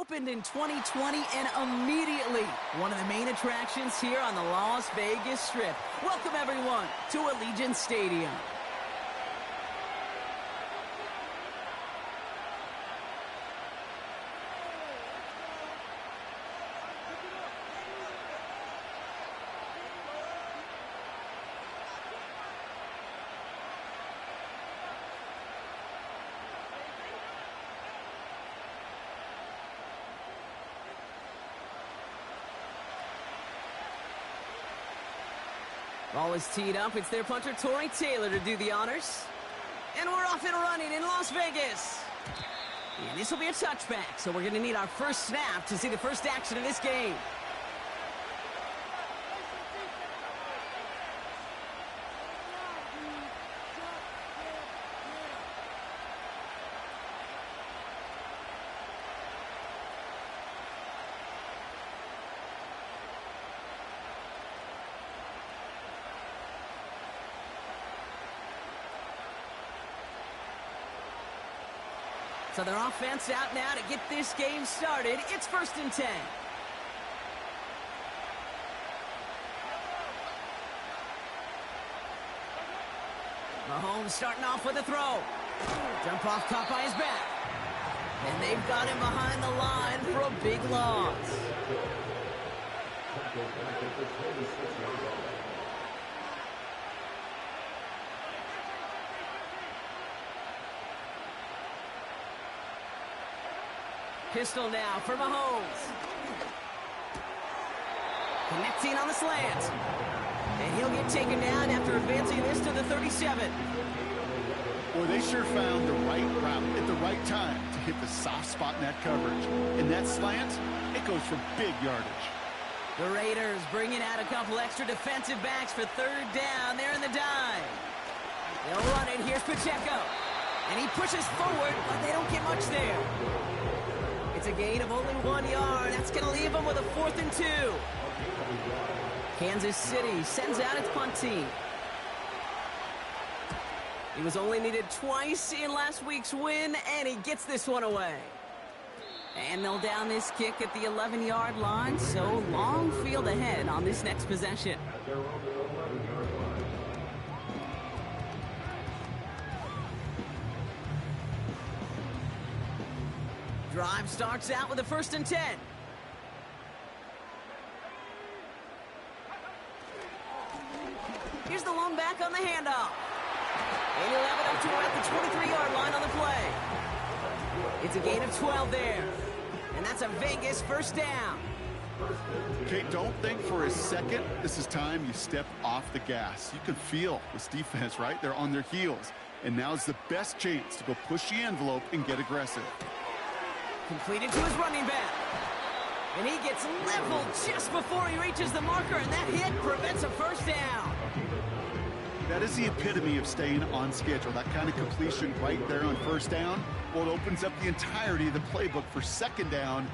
opened in 2020 and immediately one of the main attractions here on the Las Vegas Strip. Welcome, everyone, to Allegiant Stadium. Ball is teed up. It's their punter, Torrey Taylor, to do the honors. And we're off and running in Las Vegas. And this will be a touchback, so we're going to need our first snap to see the first action of this game. So their offense out now to get this game started. It's 1st and 10. Mahomes starting off with a throw. Jump off caught by his back. And they've got him behind the line for a big loss. Pistol now for Mahomes. Connecting on the slant. And he'll get taken down after advancing this to the 37. Boy, they sure found the right route at the right time to hit the soft spot in that coverage. And that slant, it goes for big yardage. The Raiders bringing out a couple extra defensive backs for 3rd down. They're in the dive. They'll run it. Here's Pacheco. And he pushes forward, but they don't get much there. It's a gain of only 1 yard. That's going to leave them with a 4th and 2. Kansas City sends out its punt team. He was only needed twice in last week's win, and he gets this one away. And they'll down this kick at the 11-yard line, so long field ahead on this next possession. Drive starts out with a 1st and 10. Here's the lone back on the handoff. And he'll have it up to about the 23-yard line on the play. It's a gain of 12 there. And that's a Vegas 1st down. Okay, don't think for a second this is time you step off the gas. You can feel this defense, right? They're on their heels. And now's the best chance to go push the envelope and get aggressive. Completed to his running back. And he gets leveled just before he reaches the marker, and that hit prevents a 1st down. That is the epitome of staying on schedule. That kind of completion right there on 1st down. Well, it opens up the entirety of the playbook for 2nd down.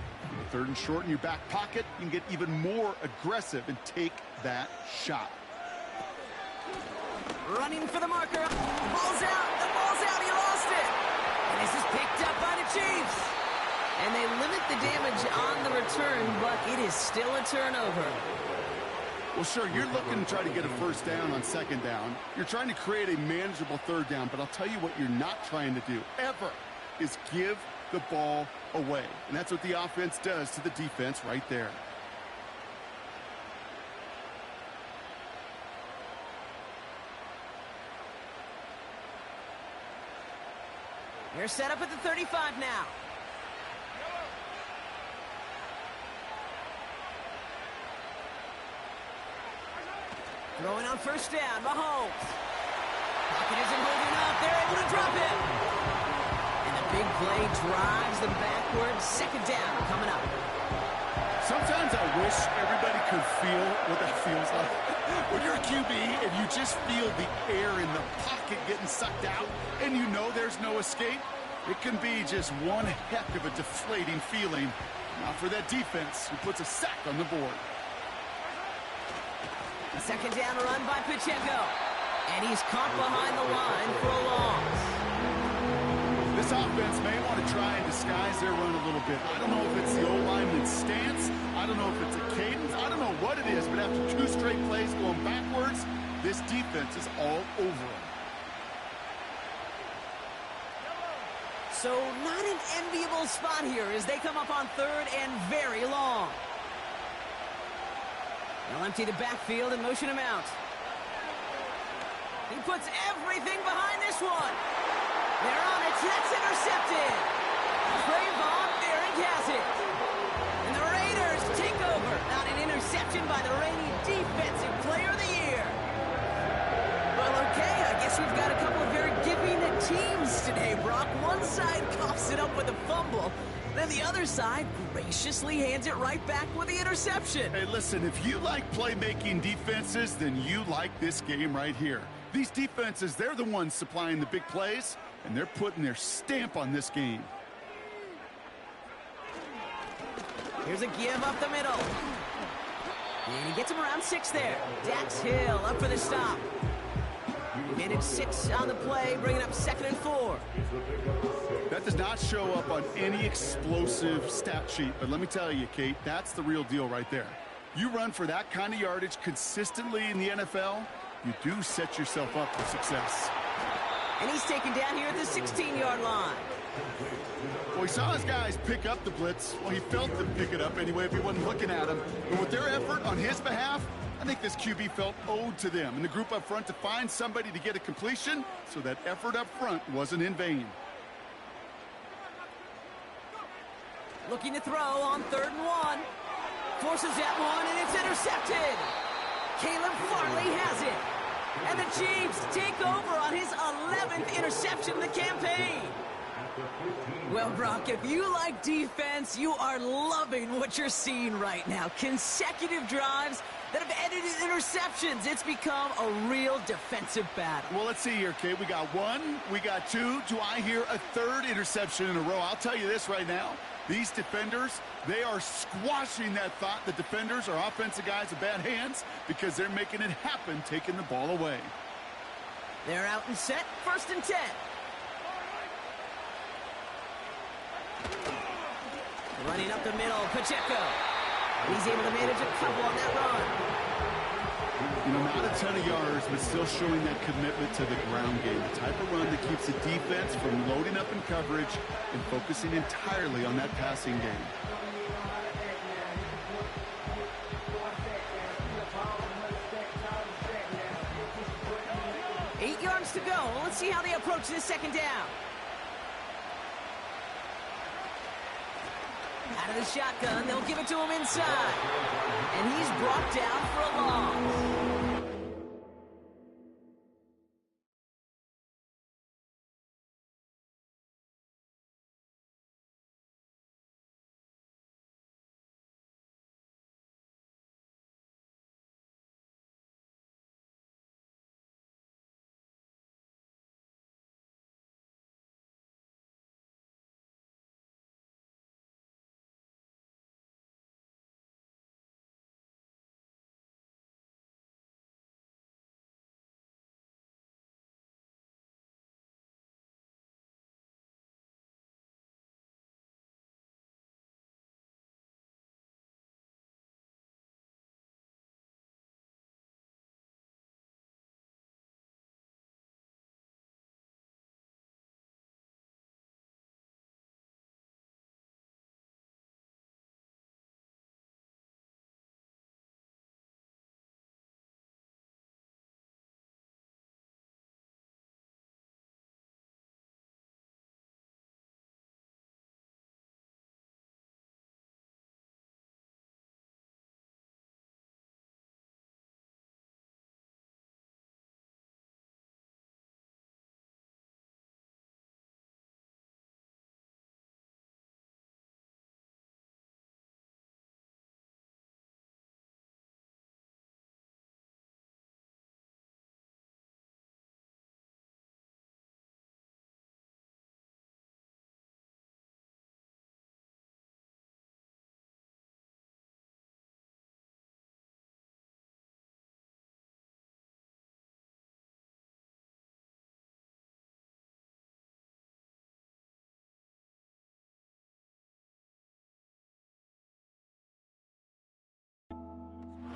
3rd and short in your back pocket, you can get even more aggressive and take that shot. Running for the marker. The ball's out. The ball's out. He lost it. And this is picked up by the Chiefs. And they limit the damage on the return, but it is still a turnover. Well, sure, you're looking to try to get a 1st down on 2nd down. You're trying to create a manageable 3rd down, but I'll tell you what you're not trying to do, ever, is give the ball away. And that's what the offense does to the defense right there. They're set up at the 35 now. Throwing on 1st down, Mahomes. Pocket isn't holding up. They're able to drop it. And the big play drives them backwards. 2nd down coming up. Sometimes I wish everybody could feel what that feels like. When you're a QB and you just feel the air in the pocket getting sucked out and you know there's no escape, it can be just one heck of a deflating feeling. Now for that defense who puts a sack on the board. A 2nd down run by Pacheco. And he's caught behind the line for a loss. This offense may want to try and disguise their run a little bit. I don't know if it's the O-lineman's stance. I don't know if it's a cadence. I don't know what it is, but after 2 straight plays going backwards, this defense is all over them. So not an enviable spot here as they come up on 3rd and very long. They'll empty the backfield and motion him out. He puts everything behind this one. They're on it. That's intercepted. Trayvon Merrick has it. And the Raiders take over. Not an interception by the reigning Defensive Player of the Year. Well, okay, I guess we've got a couple of very giving teams today, Brock. One side coughs it up with a fumble. Then the other side graciously hands it right back with the interception. Hey, listen, if you like playmaking defenses, then you like this game right here. These defenses, they're the ones supplying the big plays, and they're putting their stamp on this game. Here's a give up the middle. And he gets him around 6 there. Dax Hill up for the stop. Managed 6 on the play, bringing up 2nd and 4. That does not show up on any explosive stat sheet, but let me tell you, Kate, that's the real deal right there. You run for that kind of yardage consistently in the NFL, you do set yourself up for success. And he's taken down here at the 16-yard line. Well, he saw his guys pick up the blitz. Well, he felt them pick it up anyway if he wasn't looking at them. But with their effort on his behalf, I think this QB felt owed to them and the group up front to find somebody to get a completion, so that effort up front wasn't in vain. Looking to throw on 3rd and 1. Forces that one, and it's intercepted. Caleb Farley has it. And the Chiefs take over on his 11th interception of the campaign. Well, Brock, if you like defense, you are loving what you're seeing right now. Consecutive drives that have ended in interceptions. It's become a real defensive battle. Well, let's see here, Kate. We got 1, we got 2. Do I hear a 3rd interception in a row? I'll tell you this right now. These defenders, they are squashing that thought. The defenders are offensive guys with bad hands because they're making it happen, taking the ball away. They're out and set. 1st and 10. Running up the middle, Pacheco. He's able to manage a couple on that run. You know, not a ton of yards, but still showing that commitment to the ground game. The type of run that keeps the defense from loading up in coverage and focusing entirely on that passing game. Eight yards to go. Let's see how they approach this 2nd down. Out of the shotgun, they'll give it to him inside. And he's brought down for a loss.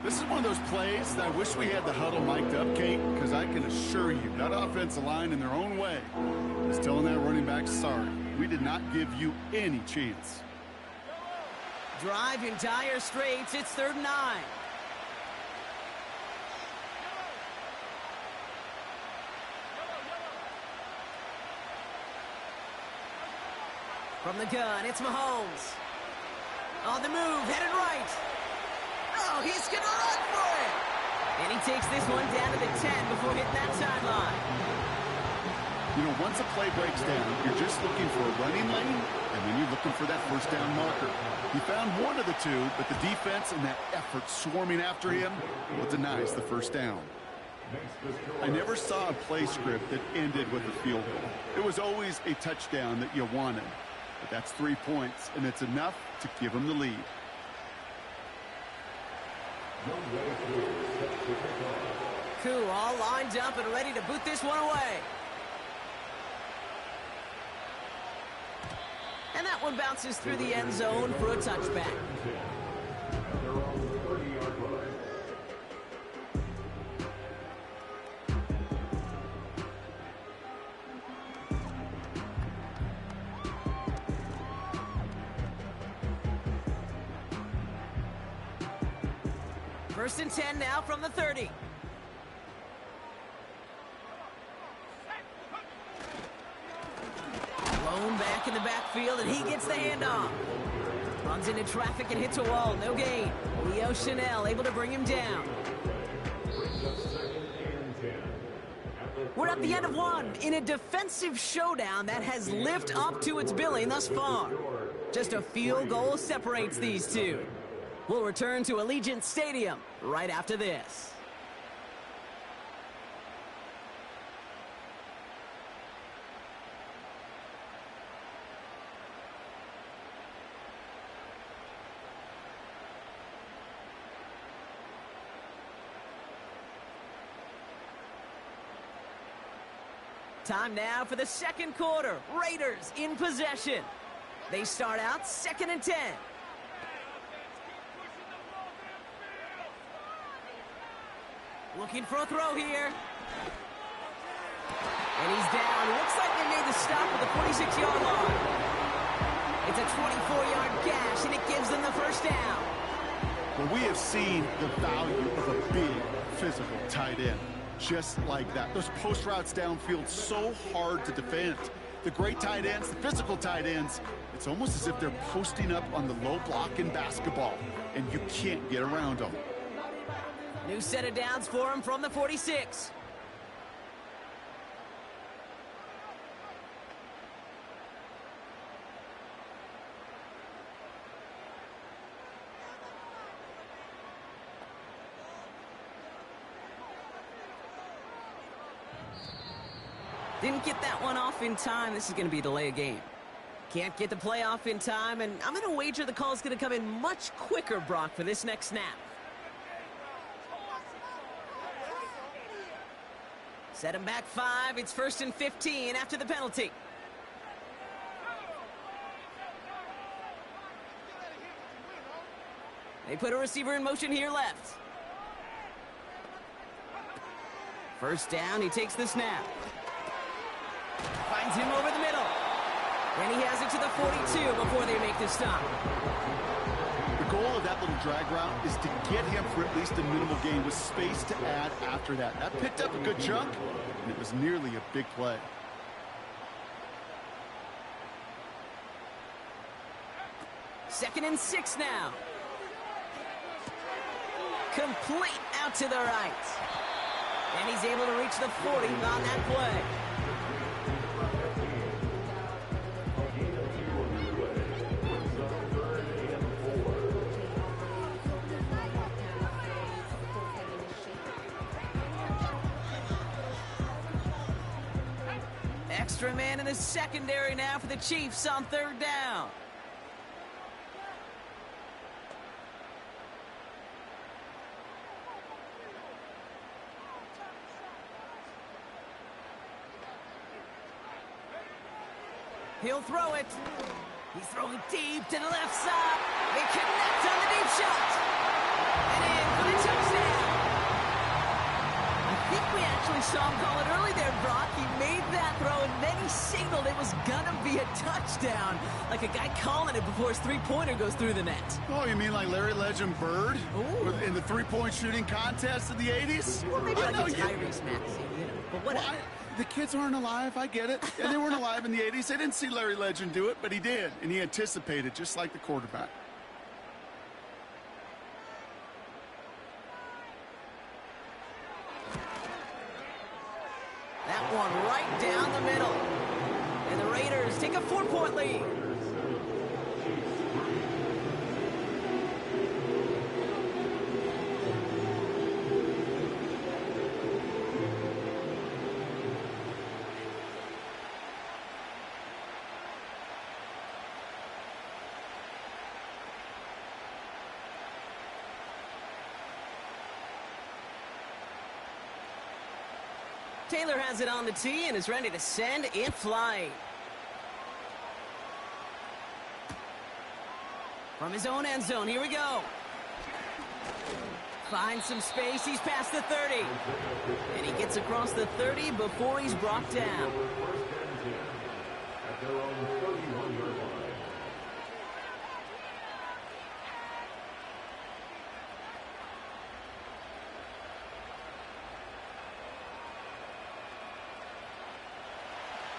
This is one of those plays that I wish we had the huddle mic'd up, Kate, because I can assure you that offensive line in their own way is telling that running back, sorry, we did not give you any chance. Drive in dire straits. It's 3rd and 9. From the gun, it's Mahomes. On the move, headed right. Oh, he's going to run for it. And he takes this one down to the 10 before hitting that sideline. You know, once a play breaks down, you're just looking for a running lane, and then you're looking for that first down marker. He found one of the two, but the defense and that effort swarming after him, well, denies the first down. I never saw a play script that ended with a field goal. It was always a touchdown that you wanted. But that's 3 points, and it's enough to give him the lead. Koo all lined up and ready to boot this one away. And that one bounces through the end zone for a touchback. First and 10 now from the 30. Blown back in the backfield, and he gets the handoff. Runs into traffic and hits a wall. No gain. Leo Chanel able to bring him down. We're at the end of one in a defensive showdown that has lived up to its billing thus far. Just a field goal separates these two. We'll return to Allegiant Stadium right after this. Time now for the second quarter. Raiders in possession. They start out 2nd and 10. Looking for a throw here. And he's down. Looks like they made the stop at the 46-yard line. It's a 24-yard gash, and it gives them the first down. Well, we have seen the value of a big, physical tight end. Just like that. Those post routes downfield, so hard to defend. The great tight ends, the physical tight ends, it's almost as if they're posting up on the low block in basketball, and you can't get around them. New set of downs for him from the 46. Didn't get that one off in time. This is going to be a delay of game. Can't get the play off in time, and I'm going to wager the call is going to come in much quicker, Brock, for this next snap. Set him back 5. It's 1st and 15 after the penalty. They put a receiver in motion here left. First down, he takes the snap. Finds him over the middle. And he has it to the 42 before they make the stop. The goal of that little drag route is to get him for at least a minimal gain with space to add after that. That picked up a good chunk, and it was nearly a big play. Second and 6 now. Complete out to the right. And he's able to reach the 40 on that play. Extra man in the secondary now for the Chiefs on 3rd down. He'll throw it. He's throwing deep to the left side. They connect on the deep shot. And in for the touchdown. I think we actually saw him call it early there, Brock. He made that throw, and then he signaled it was going to be a touchdown. Like a guy calling it before his three-pointer goes through the net. Oh, you mean like Larry Legend Bird? Ooh. In the three-point shooting contest in the 80s? Well, maybe like a Tyrese Maxey, but whatever. Well, the kids aren't alive, I get it. And they weren't alive in the 80s. They didn't see Larry Legend do it, but he did. And he anticipated, just like the quarterback. That one right down the middle. And the Raiders take a 4-point lead. Taylor has it on the tee and is ready to send in flight. From his own end zone, here we go. Finds some space, he's past the 30. And he gets across the 30 before he's brought down.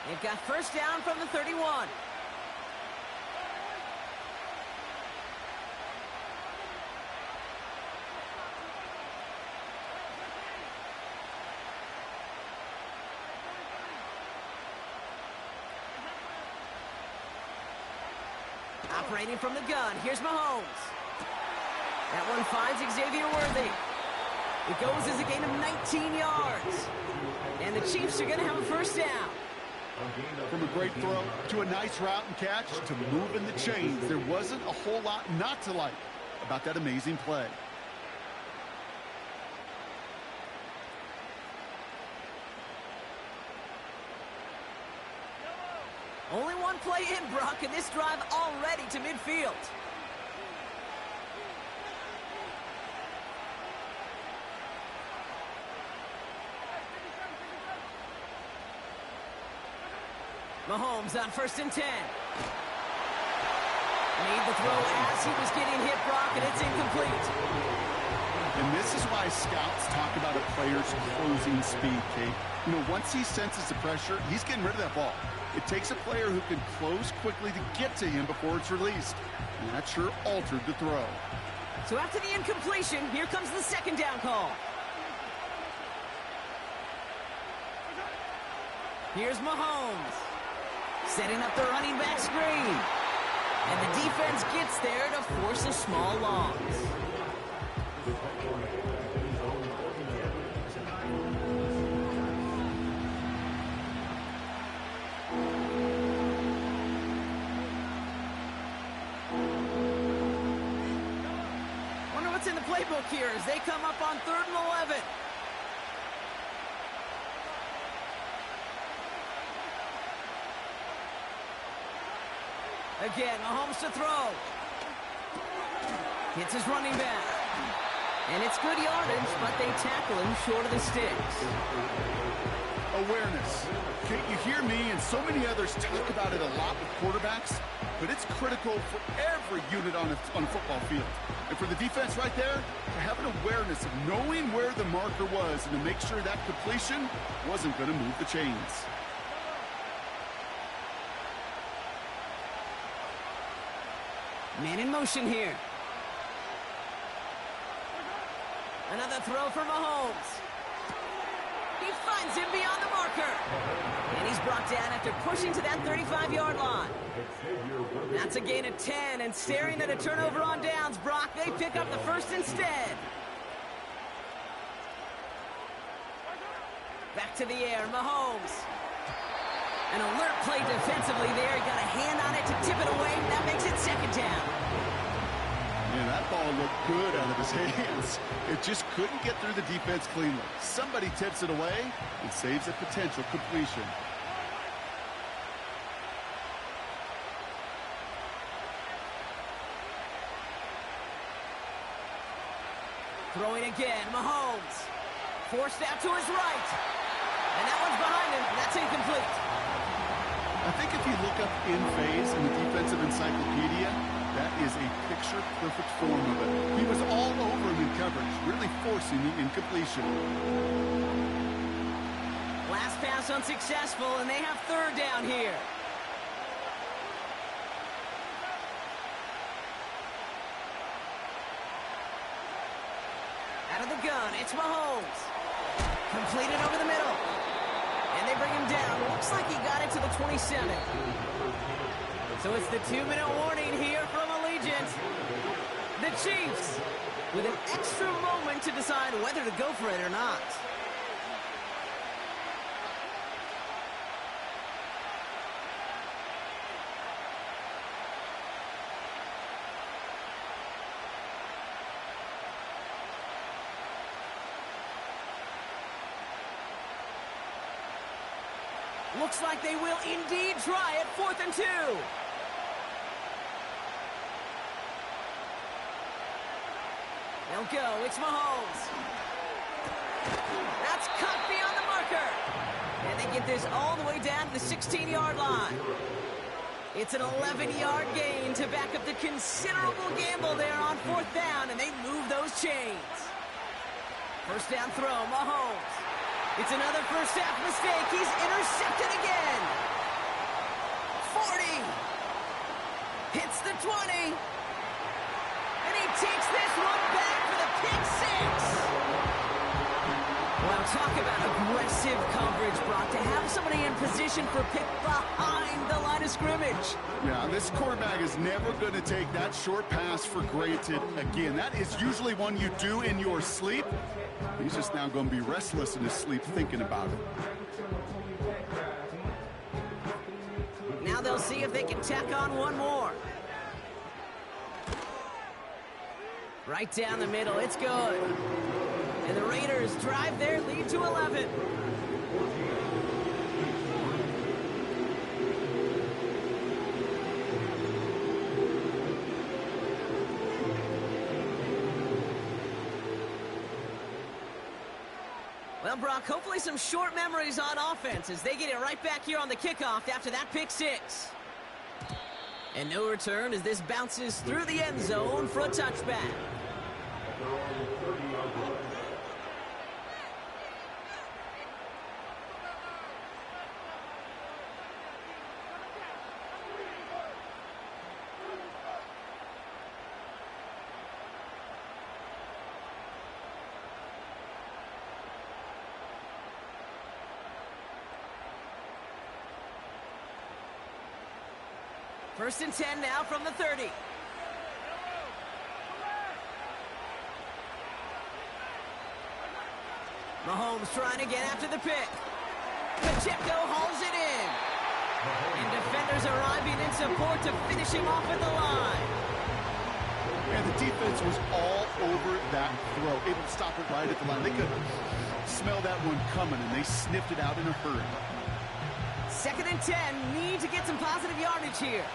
They've got first down from the 31. Operating from the gun, here's Mahomes. That one finds Xavier Worthy. It goes as a gain of 19 yards. And the Chiefs are going to have a first down. From a great throw to a nice route and catch to moving the chains, there wasn't a whole lot not to like about that amazing play. Only one play in, Brock, and this drive already to midfield. Mahomes on 1st and 10. Made the throw as he was getting hit, Brock, and it's incomplete. And this is why scouts talk about a player's closing speed, Kate. You know, once he senses the pressure, he's getting rid of that ball. It takes a player who can close quickly to get to him before it's released. And that sure altered the throw. So after the incompletion, here comes the second down call. Here's Mahomes. Setting up the running back screen. And the defense gets there to force a small loss. Wonder what's in the playbook here as they come up on 3rd and 11. Again, Mahomes to throw. Hits his running back. And it's good yardage, but they tackle him short of the sticks. Awareness. Kate, you hear me and so many others talk about it a lot with quarterbacks, but it's critical for every unit on a football field. And for the defense right there, to have an awareness of knowing where the marker was and to make sure that completion wasn't going to move the chains. Man in motion here. Another throw for Mahomes. He finds him beyond the marker. And he's brought down after pushing to that 35-yard line. That's a gain of 10, and staring at a turnover on downs, Brock, they pick up the first instead. Back to the air, Mahomes. An alert play defensively there. He got a hand on it to tip it away. That makes it second down. Yeah, that ball looked good out of his hands. It just couldn't get through the defense cleanly. Somebody tips it away and saves a potential completion. Throwing again, Mahomes. Forced out to his right. And that one's behind him. That's incomplete. I think if you look up in phase in the defensive encyclopedia, that is a picture-perfect form of it. He was all over him in coverage, really forcing the incompletion. Last pass unsuccessful, and they have third down here. Out of the gun, it's Mahomes. Completed over the middle. And they bring him down. Looks like he got it to the 27. So it's the 2-minute warning here from Allegiant. The Chiefs with an extra moment to decide whether to go for it or not. Looks like they will indeed try it. 4th and 2. They'll go. It's Mahomes. That's cut beyond the marker. And they get this all the way down to the 16-yard line. It's an 11-yard gain to back up the considerable gamble there on 4th down, and they move those chains. First down throw, Mahomes. It's another first half mistake. He's intercepted again. 40. Hits the 20. And he takes this one back for the pick six. Well, talk about aggressive coverage, Brock. To have somebody in position for a pick behind the line of scrimmage. Yeah, this quarterback is never going to take that short pass for granted again. That is usually one you do in your sleep. He's just now going to be restless in his sleep thinking about it. Now they'll see if they can tack on one more. Right down the middle, it's good. And the Raiders drive their lead to 11. Well, Brock, hopefully some short memories on offense as they get it right back here on the kickoff after that pick six. And no return as this bounces through the end zone for a touchback. First and 10 now from the 30. Mahomes trying again after the pick. Pacheco hauls it in. And defenders arriving in support to finish him off at the line. Yeah, the defense was all over that throw, able to stop it right at the line. They could smell that one coming, and they sniffed it out in a hurry. 2nd and 10, need to get some positive yardage here.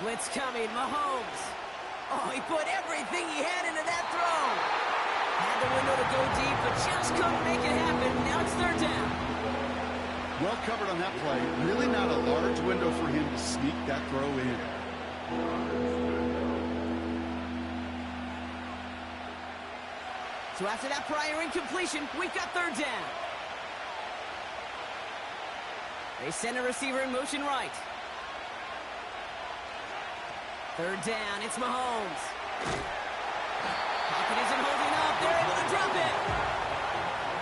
Blitz coming, Mahomes. Oh, he put everything he had into that throw. Had the window to go deep, but just couldn't make it happen. Now it's 3rd down. Well covered on that play. Really not a large window for him to sneak that throw in. So after that prior incompletion, we've got 3rd down. They send a receiver in motion right. 3rd down, it's Mahomes. Pocket isn't holding up. They're able to drop it.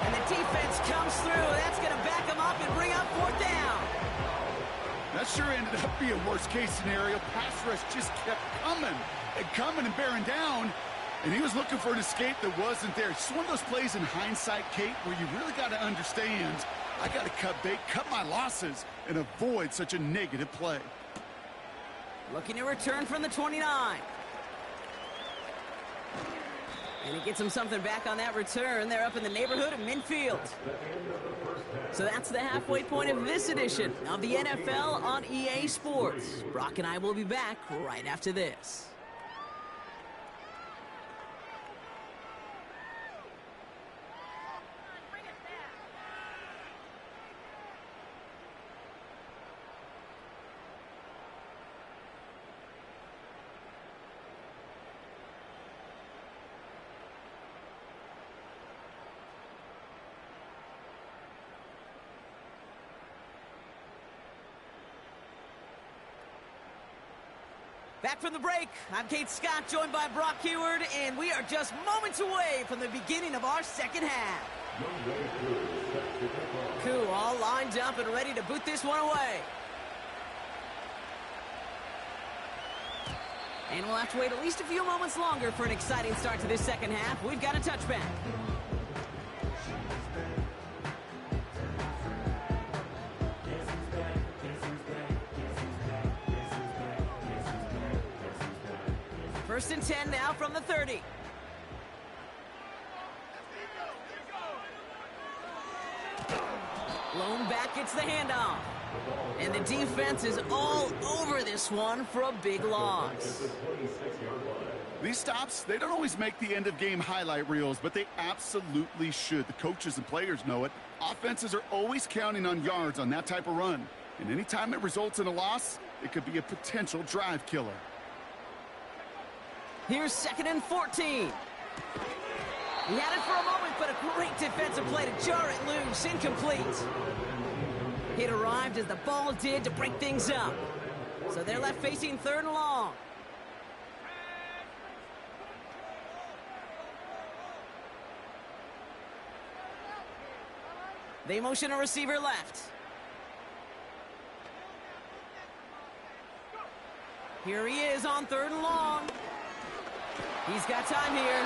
And the defense comes through. That's going to back them up and bring up 4th down. That sure ended up being worst-case scenario. Pass rush just kept coming and bearing down. And he was looking for an escape that wasn't there. It's one of those plays in hindsight, Kate, where you really got to understand, I got to cut bait, cut my losses, and avoid such a negative play. Looking to return from the 29. And he gets him something back on that return. They're up in the neighborhood of midfield. So that's the halfway point of this edition of the NFL on EA Sports. Brock and I will be back right after this. Back from the break, I'm Kate Scott, joined by Brock Heward, and we are just moments away from the beginning of our second half. Koo all lined up and ready to boot this one away. And we'll have to wait at least a few moments longer for an exciting start to this second half. We've got a touchback. First and 10 now from the 30. Lone back gets the handoff. And the defense is all over this one for a big loss. These stops, they don't always make the end-of-game highlight reels, but they absolutely should. The coaches and players know it. Offenses are always counting on yards on that type of run. And anytime it results in a loss, it could be a potential drive killer. Here's 2nd and 14. He had it for a moment, but a great defensive play to jar it loose. Incomplete. It arrived as the ball did to break things up. So they're left facing 3rd and long. They motion a receiver left. Here he is on 3rd and long. He's got time here.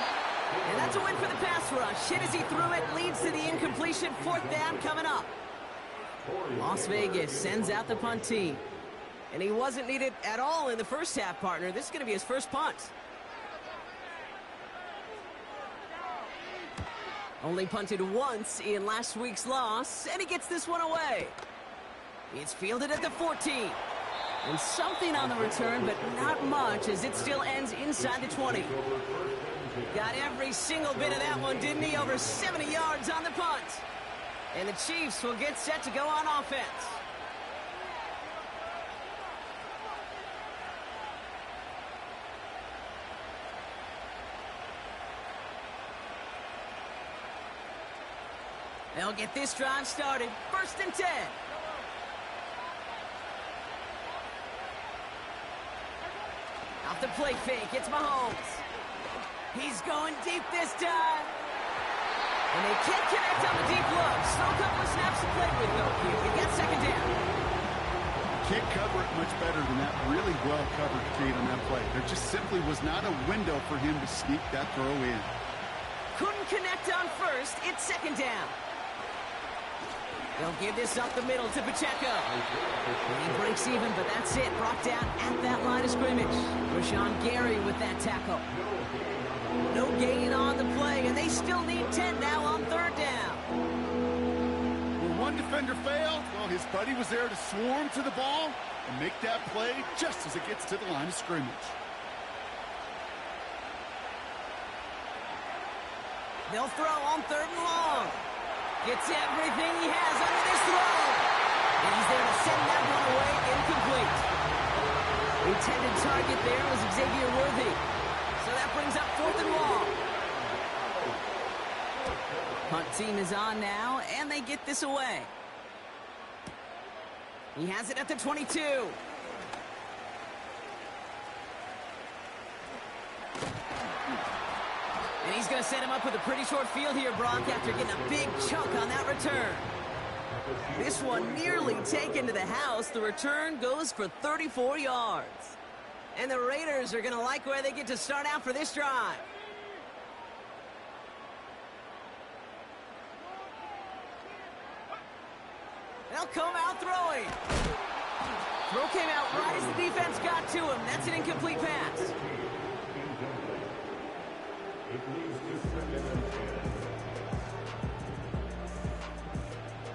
And that's a win for the pass rush. Hit as he threw it, leads to the incompletion. 4th down coming up. Las Vegas sends out the punt team. And he wasn't needed at all in the first half, partner. This is going to be his first punt. Only punted once in last week's loss, and he gets this one away. It's fielded at the 14. And something on the return, but not much, as it still ends inside the 20. Got every single bit of that one, didn't he? Over 70 yards on the punt. And the Chiefs will get set to go on offense. They'll get this drive started. 1st and 10. Off the play fake, it's Mahomes. He's going deep this time. And they can't connect on the deep look. Still a couple of snaps to play with, though, here. We got 2nd down. Can't cover it much better than that. Really well covered, Kate, on that play. There just simply was not a window for him to sneak that throw in. Couldn't connect on 1st. It's 2nd down. They'll give this up the middle to Pacheco. He breaks even, but that's it. Brought down at that line of scrimmage. Rashawn Gary with that tackle. No gain on the play, and they still need 10 now on 3rd down. When one defender failed, well, his buddy was there to swarm to the ball and make that play just as it gets to the line of scrimmage. They'll throw on 3rd and long. Gets everything he has under this throw. And he's there to send that one away incomplete. Intended target there was Xavier Worthy. So that brings up 4th and long. Punt team is on now, and they get this away. He has it at the 22. And he's going to set him up with a pretty short field here, Brock, after getting a big chunk on that return. This one nearly taken to the house. The return goes for 34 yards. And the Raiders are going to like where they get to start out for this drive. They'll come out throwing. Throw came out right as the defense got to him. That's an incomplete pass.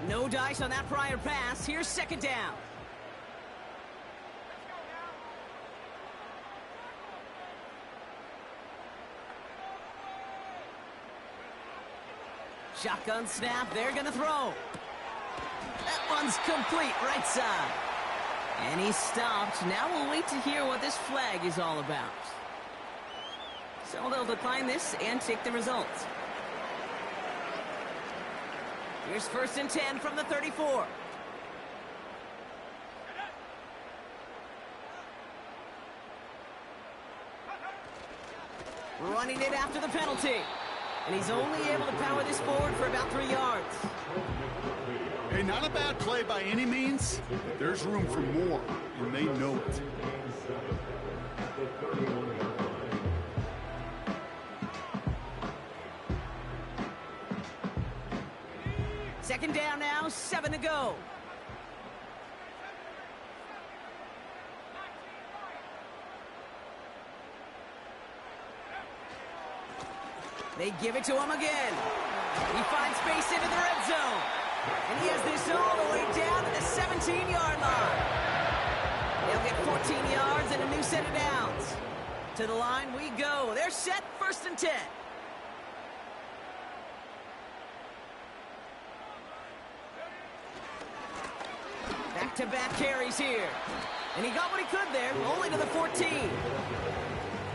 No dice on that prior pass. Here's 2nd down. Shotgun snap. They're going to throw. That one's complete right side. And he stopped. Now we'll wait to hear what this flag is all about. So they'll decline this and take the results. Here's 1st and 10 from the 34. Running it after the penalty. And he's only able to power this forward for about 3 yards. Hey, not a bad play by any means, but there's room for more, and they know it. Second down now, 7 to go. They give it to him again. He finds space into the red zone. And he has this all the way down to the 17-yard line. They'll get 14 yards and a new set of downs. To the line we go. They're set, 1st and 10. Back-to-back carries here. And he got what he could there, only to the 14.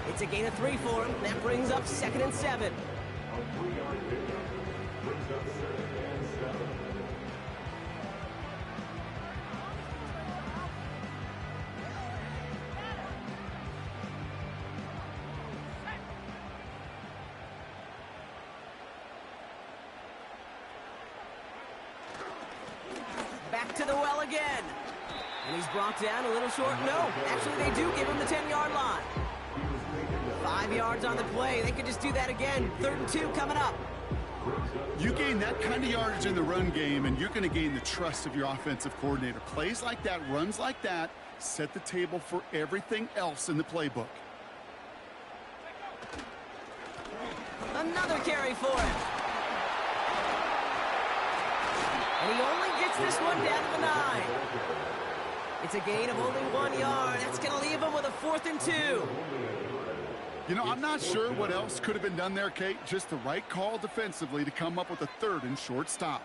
It's a gain of 3 for him. That brings up 2nd and 7. Back to the well again. And he's brought down a little short. No, actually they do give him the 10-yard line. 5 yards on the play. They could just do that again. 3rd and 2 coming up. You gain that kind of yardage in the run game, and you're going to gain the trust of your offensive coordinator. Plays like that, runs like that, set the table for everything else in the playbook. Another carry for him. And he only gets this one down to the 9. It's a gain of only 1 yard. That's going to leave him with a 4th and 2. You know, I'm not sure what else could have been done there, Kate. Just the right call defensively to come up with a 3rd and short stop.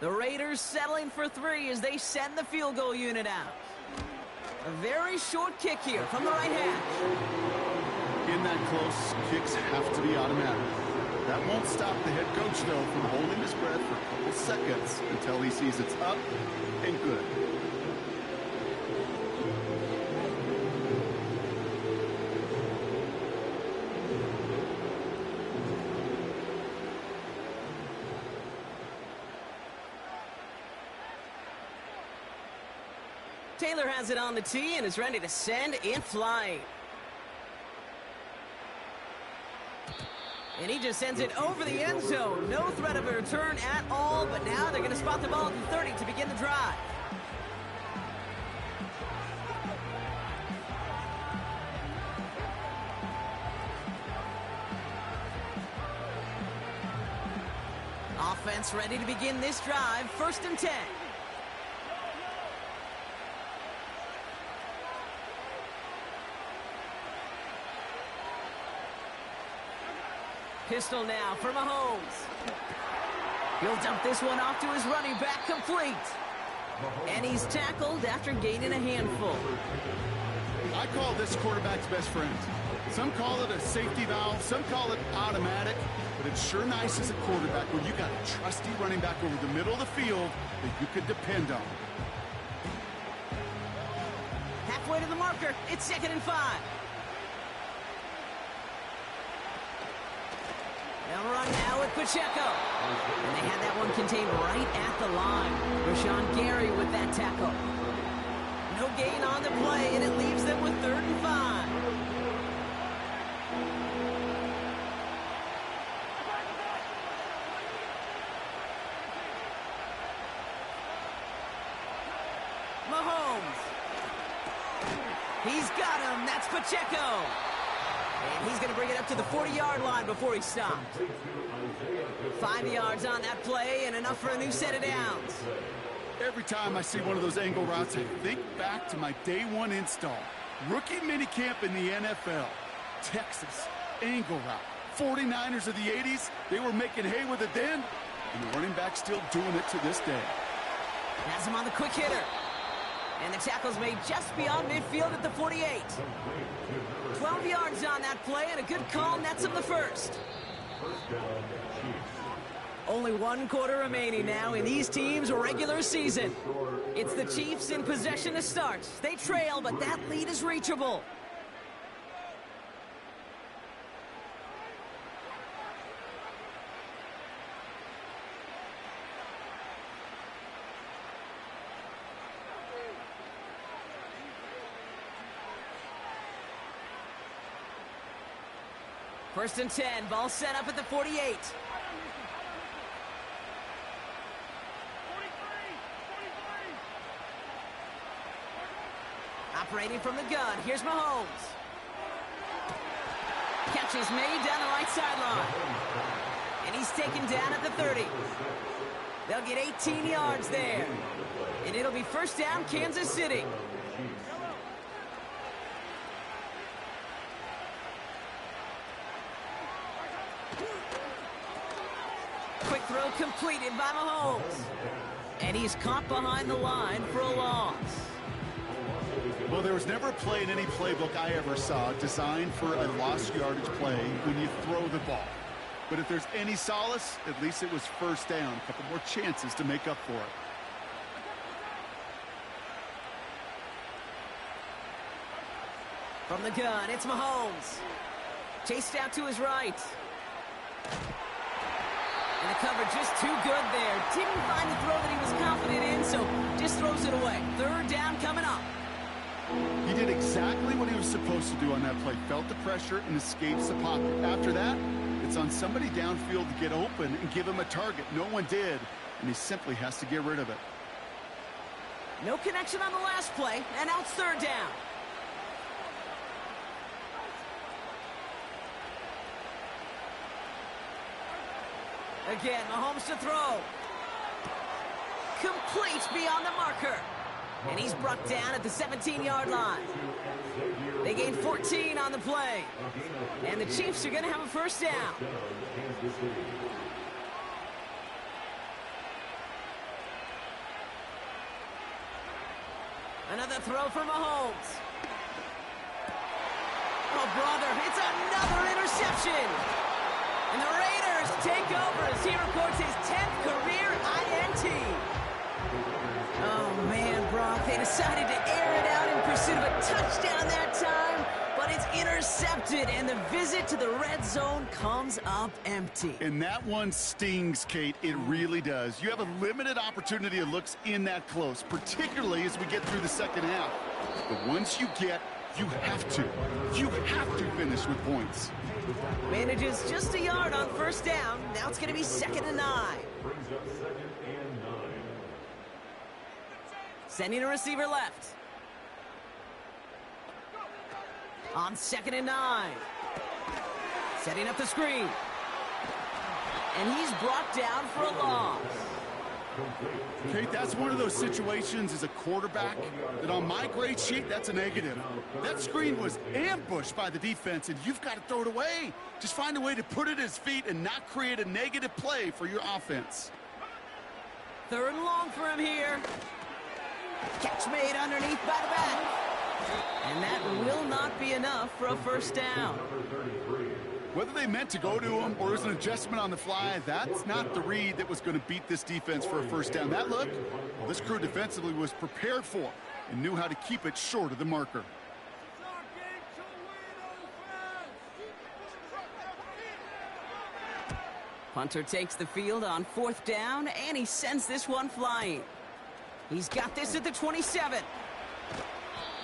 The Raiders settling for 3 as they send the field goal unit out. A very short kick here from the right hash. In that close, kicks have to be automatic. That won't stop the head coach, though, from holding his breath for a couple seconds until he sees it's up and good. Taylor has it on the tee and is ready to send in flight. And he just sends it over the end zone. No threat of a return at all, but now they're going to spot the ball at the 30 to begin the drive. Offense ready to begin this drive. 1st and 10. Pistol now for Mahomes. He'll dump this one off to his running back, complete. And he's tackled after gaining a handful. I call this quarterback's best friend. Some call it a safety valve, some call it automatic, but it's sure nice as a quarterback when you got a trusty running back over the middle of the field that you can depend on. Halfway to the marker, it's 2nd and 5. They'll run now with Pacheco. And they had that one contained right at the line. Rashawn Gary with that tackle. No gain on the play, and it leaves them with 3rd and 5. Mahomes. He's got him. That's Pacheco. And he's going to bring it up to the 40-yard line before he stopped. 5 yards on that play and enough for a new set of downs. Every time I see one of those angle routes, I think back to my day 1 install. Rookie minicamp in the NFL. Texas, angle route. 49ers of the 80s, they were making hay with it then, and the running back still doing it to this day. Has him on the quick hitter. And the tackle's made just beyond midfield at the 48. 12 yards on that play, and a good call nets him the 1st. Only one quarter remaining now in these teams' regular season. It's the Chiefs in possession to start. They trail, but that lead is reachable. First and 10, ball set up at the 48. Operating from the gun, here's Mahomes. Catch is made down the right sideline. And he's taken down at the 30. They'll get 18 yards there. And it'll be first down, Kansas City. Quick throw completed by Mahomes. And he's caught behind the line for a loss. Well, there was never a play in any playbook I ever saw designed for a lost yardage play when you throw the ball. But if there's any solace, at least it was first down. A couple more chances to make up for it. From the gun, it's Mahomes. Chased out to his right. And the coverage just too good there. Didn't find the throw that he was confident in, so just throws it away. Third down coming up. He did exactly what he was supposed to do on that play. Felt the pressure and escapes the pocket. After that, it's on somebody downfield to get open and give him a target. No one did, and he simply has to get rid of it. No connection on the last play, and now it's third down. Again, Mahomes to throw. Complete beyond the marker. And he's brought down at the 17-yard line. They gain 14 on the play. And the Chiefs are going to have a first down. Another throw for Mahomes. Oh, brother, it's another interception. And the Raiders take over as he records his 10th career INT. Oh, man, Brock, they decided to air it out in pursuit of a touchdown that time, but it's intercepted, and the visit to the red zone comes up empty. And that one stings, Kate. It really does. You have a limited opportunity of looks in that close, particularly as we get through the second half. But once you get, you have to finish with points. Manages just a yard on first down. Now it's going to be 2nd and 9. Sending a receiver left. On 2nd and 9. Setting up the screen. And he's brought down for a loss. Kate, that's one of those situations as a quarterback that on my grade sheet, that's a negative. That screen was ambushed by the defense, and you've got to throw it away. Just find a way to put it at his feet and not create a negative play for your offense. 3rd and long for him here. Catch made underneath by the back. And that will not be enough for a first down. Whether they meant to go to him or it was an adjustment on the fly, that's not the read that was going to beat this defense for a first down. That look, well, this crew defensively was prepared for and knew how to keep it short of the marker. Punter takes the field on 4th down, and he sends this one flying. He's got this at the 27.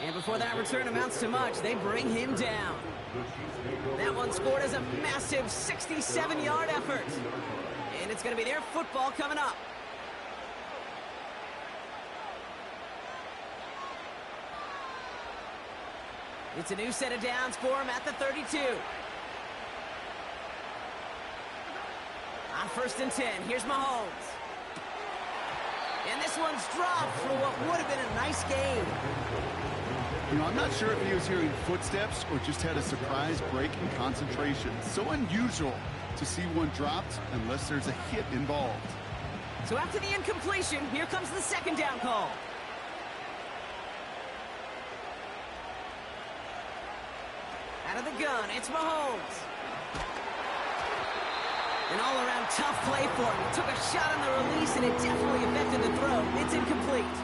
And before that return amounts to much, they bring him down. That one scored as a massive 67-yard effort. And it's going to be their football coming up. It's a new set of downs for him at the 32. On 1st and 10, here's Mahomes. And this one's dropped for what would have been a nice game. You know, I'm not sure if he was hearing footsteps or just had a surprise break in concentration. So unusual to see one dropped unless there's a hit involved. So after the incompletion, here comes the 2nd down call. Out of the gun, it's Mahomes. An all-around tough play for him. He took a shot on the release, and it definitely affected the throw. It's incomplete.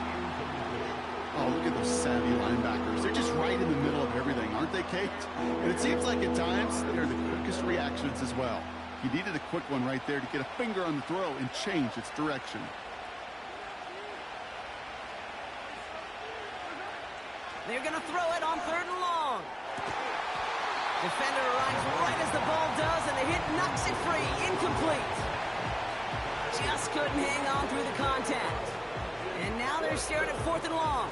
Oh, look at those savvy linebackers. They're just right in the middle of everything, aren't they, Kate? And it seems like at times they're the quickest reactions as well. He needed a quick one right there to get a finger on the throw and change its direction. They're going to throw it on 3rd and long. Defender arrives right as the ball does, and the hit knocks it free. Incomplete. Just couldn't hang on through the contact. And now they're staring at 4th and long.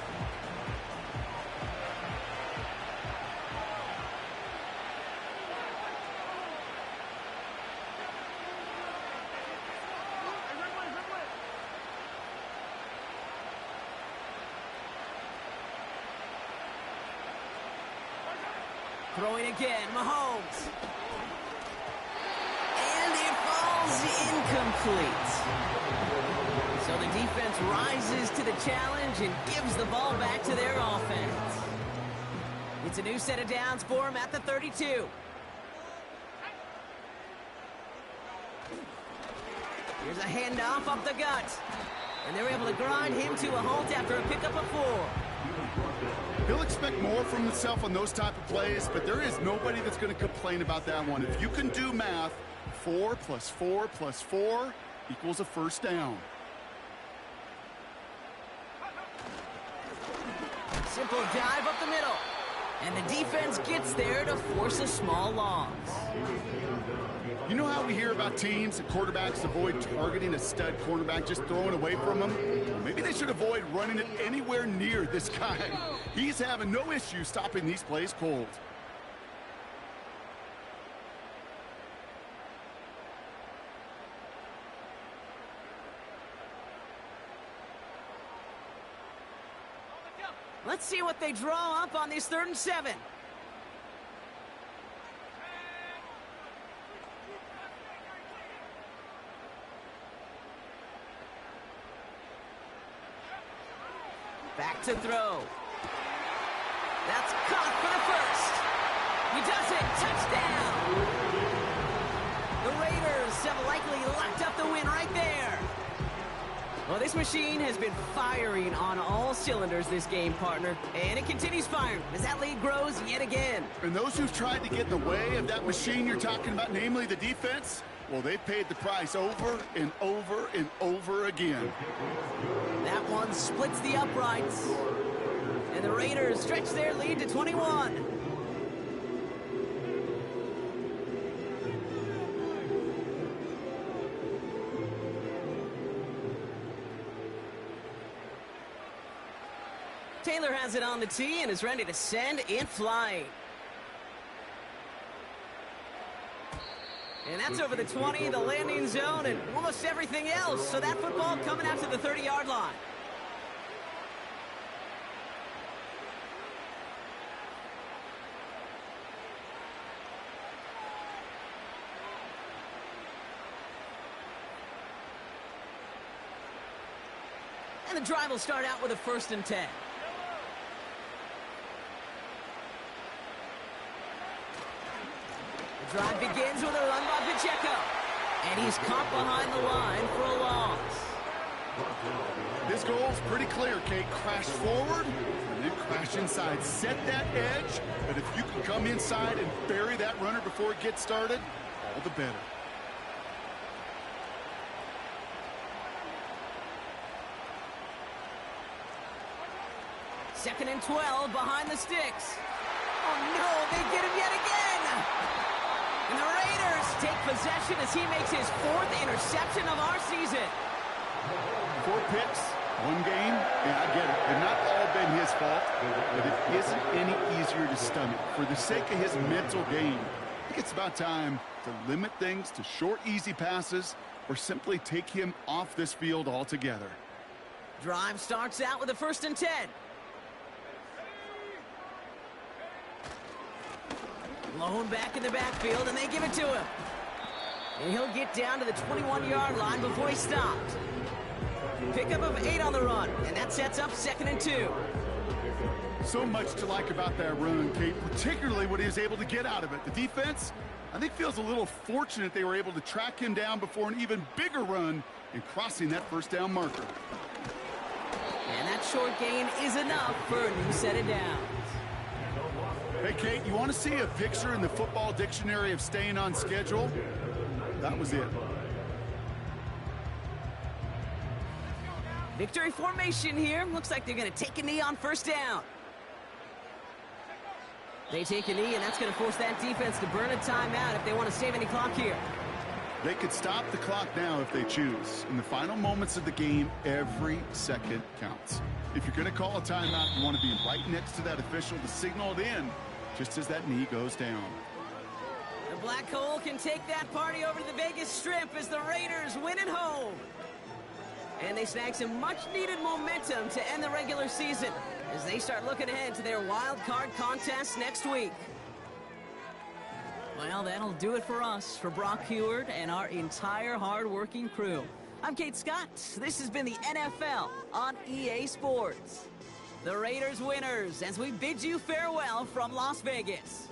Throwing again, Mahomes. And it falls incomplete. So the defense rises to the challenge and gives the ball back to their offense. It's a new set of downs for him at the 32. Here's a handoff up the gut. And they're able to grind him to a halt after a pickup of 4. He'll expect more from himself on those type of plays, but there is nobody that's going to complain about that one. If you can do math, 4 plus 4 plus 4 equals a first down. Simple dive up the middle. And the defense gets there to force a small loss. You know how we hear about teams and quarterbacks avoid targeting a stud cornerback, just throwing away from him? Well, maybe they should avoid running it anywhere near this guy. He's having no issue stopping these plays cold. Let's see what they draw up on this 3rd and 7. Back to throw. That's caught for the first. He does it. Touchdown. The Raiders have likely locked up the win right there. Well, this machine has been firing on all cylinders this game, partner. And it continues firing as that lead grows yet again. And those who've tried to get in the way of that machine you're talking about, namely the defense, well, they've paid the price over and over and over again. That one splits the uprights. And the Raiders stretch their lead to 21. Taylor has it on the tee and is ready to send it flying. And that's over the 20, the landing zone, and almost everything else. So that football coming out to the 30-yard line. And the drive will start out with a 1st and 10. The drive begins with a run by Pacheco. And he's caught behind the line for a loss. This goal's pretty clear, Kate. Crash forward and then crash inside. Set that edge, but if you can come inside and bury that runner before it gets started, all the better. Second and 12 behind the sticks. Oh no, they get him yet again. And the Raiders take possession as he makes his 4th interception of our season. 4 picks, 1 game. Yeah, I get it. They've not all been his fault, but it isn't any easier to stomach. For the sake of his mental game, I think it's about time to limit things to short, easy passes or simply take him off this field altogether. Drive starts out with a 1st and 10. Blown back in the backfield, and they give it to him. And he'll get down to the 21-yard line before he's stopped. Pickup of 8 on the run, and that sets up 2nd and 2. So much to like about that run, Kate, particularly what he was able to get out of it. The defense, I think, feels a little fortunate they were able to track him down before an even bigger run in crossing that first down marker. And that short gain is enough for a new set of downs. Hey, Kate, you want to see a picture in the football dictionary of staying on schedule? That was it. Victory formation here. Looks like they're going to take a knee on first down. They take a knee, and that's going to force that defense to burn a timeout if they want to save any clock here. They could stop the clock now if they choose. In the final moments of the game, every second counts. If you're going to call a timeout, you want to be right next to that official to signal it in just as that knee goes down. The Black Hole can take that party over to the Vegas Strip as the Raiders win at home. And they snag some much-needed momentum to end the regular season as they start looking ahead to their wild card contest next week. Well, that'll do it for us, for Brock Heward and our entire hard-working crew. I'm Kate Scott. This has been the NFL on EA Sports. The Raiders winners as we bid you farewell from Las Vegas.